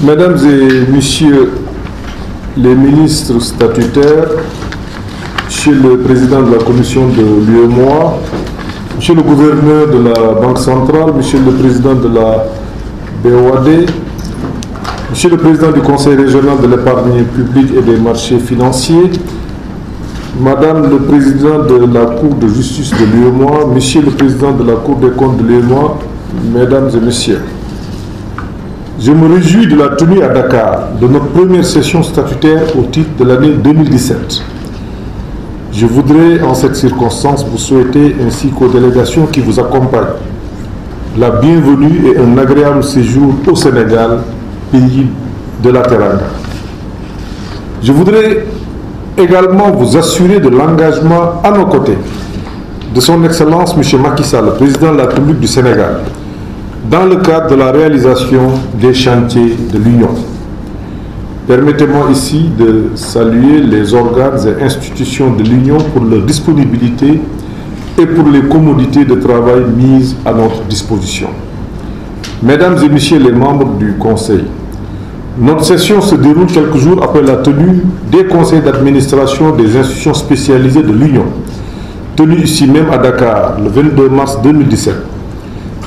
Mesdames et Messieurs les ministres statutaires, Monsieur le Président de la Commission de l'UEMOA, Monsieur le Gouverneur de la Banque centrale, Monsieur le Président de la BOAD, Monsieur le Président du Conseil régional de l'épargne publique et des marchés financiers, Madame le Président de la Cour de justice de l'UEMOA, Monsieur le Président de la Cour des comptes de l'UEMOA, Mesdames et Messieurs, je me réjouis de la tenue à Dakar de notre première session statutaire au titre de l'année 2017. Je voudrais en cette circonstance vous souhaiter ainsi qu'aux délégations qui vous accompagnent la bienvenue et un agréable séjour au Sénégal, pays de la Teranga. Je voudrais également vous assurer de l'engagement à nos côtés de son Excellence M. Macky Sall, le Président de la République du Sénégal, dans le cadre de la réalisation des chantiers de l'Union. Permettez-moi ici de saluer les organes et institutions de l'Union pour leur disponibilité et pour les commodités de travail mises à notre disposition. Mesdames et Messieurs les membres du Conseil, notre session se déroule quelques jours après la tenue des conseils d'administration des institutions spécialisées de l'Union, tenue ici même à Dakar le 22 mars 2017.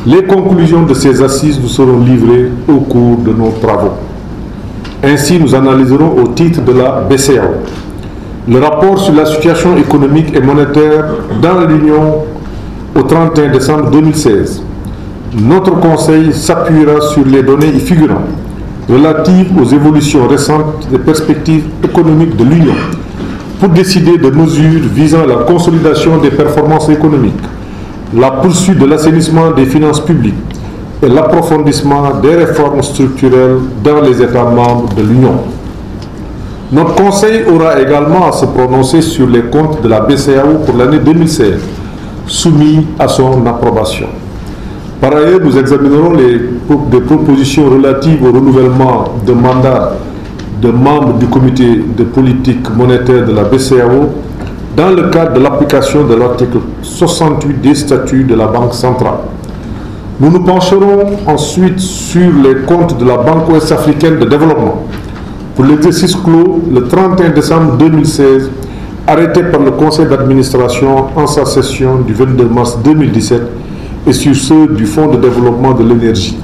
Les conclusions de ces assises nous seront livrées au cours de nos travaux. Ainsi, nous analyserons au titre de la BCEAO le rapport sur la situation économique et monétaire dans l'Union au 31 décembre 2016. Notre Conseil s'appuiera sur les données y figurant relatives aux évolutions récentes des perspectives économiques de l'Union pour décider de mesures visant la consolidation des performances économiques, la poursuite de l'assainissement des finances publiques et l'approfondissement des réformes structurelles dans les États membres de l'Union. Notre Conseil aura également à se prononcer sur les comptes de la BCEAO pour l'année 2016, soumis à son approbation. Par ailleurs, nous examinerons des propositions relatives au renouvellement de mandat de membres du comité de politique monétaire de la BCEAO dans le cadre de l'application de l'article 68 des statuts de la Banque centrale. Nous nous pencherons ensuite sur les comptes de la Banque ouest-africaine de développement pour l'exercice clos le 31 décembre 2016, arrêté par le Conseil d'administration en sa session du 22 mars 2017 et sur ceux du Fonds de développement de l'énergie,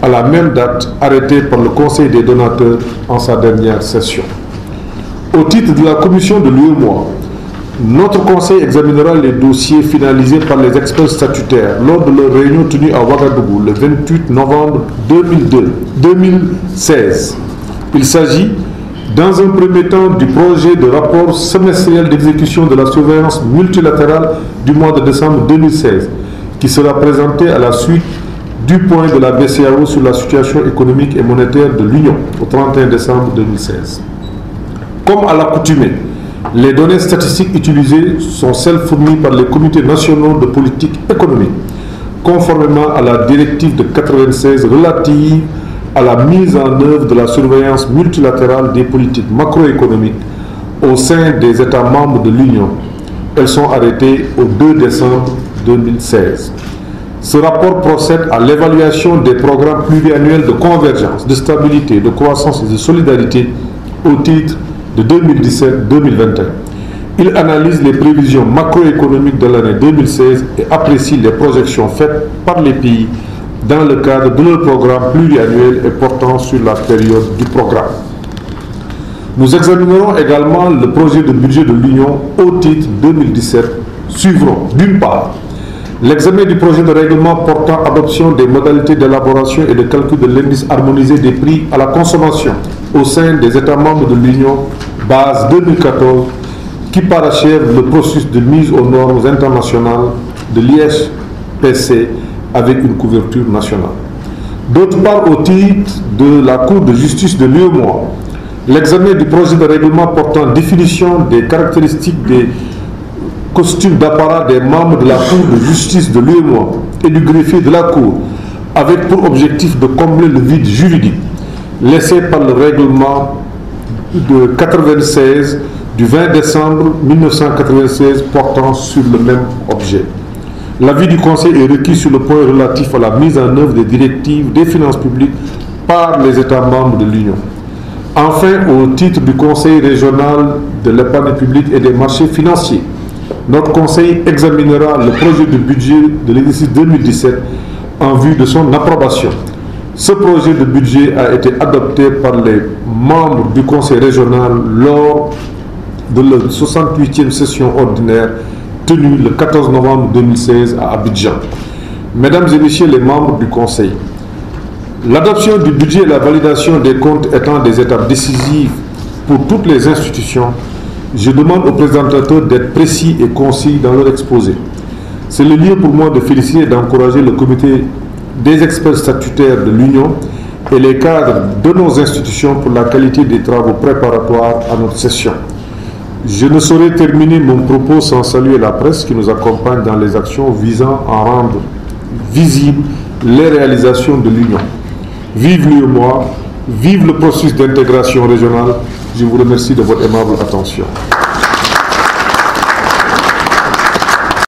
à la même date arrêté par le Conseil des donateurs en sa dernière session. Au titre de la commission de l'UEMOA, notre Conseil examinera les dossiers finalisés par les experts statutaires lors de leur réunion tenue à Ouagadougou le 28 novembre 2016. Il s'agit, dans un premier temps, du projet de rapport semestriel d'exécution de la surveillance multilatérale du mois de décembre 2016, qui sera présenté à la suite du point de la BCEAO sur la situation économique et monétaire de l'Union au 31 décembre 2016. Comme à l'accoutumée, les données statistiques utilisées sont celles fournies par les comités nationaux de politique économique, conformément à la directive de 1996 relative à la mise en œuvre de la surveillance multilatérale des politiques macroéconomiques au sein des États membres de l'Union. Elles sont arrêtées au 2 décembre 2016. Ce rapport procède à l'évaluation des programmes pluriannuels de convergence, de stabilité, de croissance et de solidarité au titre de 2017-2021. Il analyse les prévisions macroéconomiques de l'année 2016 et apprécie les projections faites par les pays dans le cadre de leur programme pluriannuel et portant sur la période du programme. Nous examinerons également le projet de budget de l'Union au titre 2017. Suivront, d'une part, l'examen du projet de règlement portant adoption des modalités d'élaboration et de calcul de l'indice harmonisé des prix à la consommation au sein des États membres de l'Union, base 2014, qui parachève le processus de mise aux normes internationales de l'ISPC avec une couverture nationale. D'autre part, au titre de la Cour de justice de l'UEMOA, l'examen du projet de règlement portant définition des caractéristiques des costumes d'apparat des membres de la Cour de justice de l'UEMOA et du greffier de la Cour, avec pour objectif de combler le vide juridique laissé par le règlement de 96 du 20 décembre 1996 portant sur le même objet. L'avis du Conseil est requis sur le point relatif à la mise en œuvre des directives des finances publiques par les États membres de l'Union. Enfin, au titre du Conseil régional de l'épargne publique et des marchés financiers, notre Conseil examinera le projet de budget de l'exercice 2017 en vue de son approbation. Ce projet de budget a été adopté par les membres du Conseil régional lors de la 68e session ordinaire tenue le 14 novembre 2016 à Abidjan. Mesdames et Messieurs les membres du Conseil, l'adoption du budget et la validation des comptes étant des étapes décisives pour toutes les institutions, je demande aux présentateurs d'être précis et concis dans leur exposé. C'est le lieu pour moi de féliciter et d'encourager le comité des experts statutaires de l'Union et les cadres de nos institutions pour la qualité des travaux préparatoires à notre session. Je ne saurais terminer mon propos sans saluer la presse qui nous accompagne dans les actions visant à rendre visibles les réalisations de l'Union. Vive l'UEMOA, vive le processus d'intégration régionale. Je vous remercie de votre aimable attention.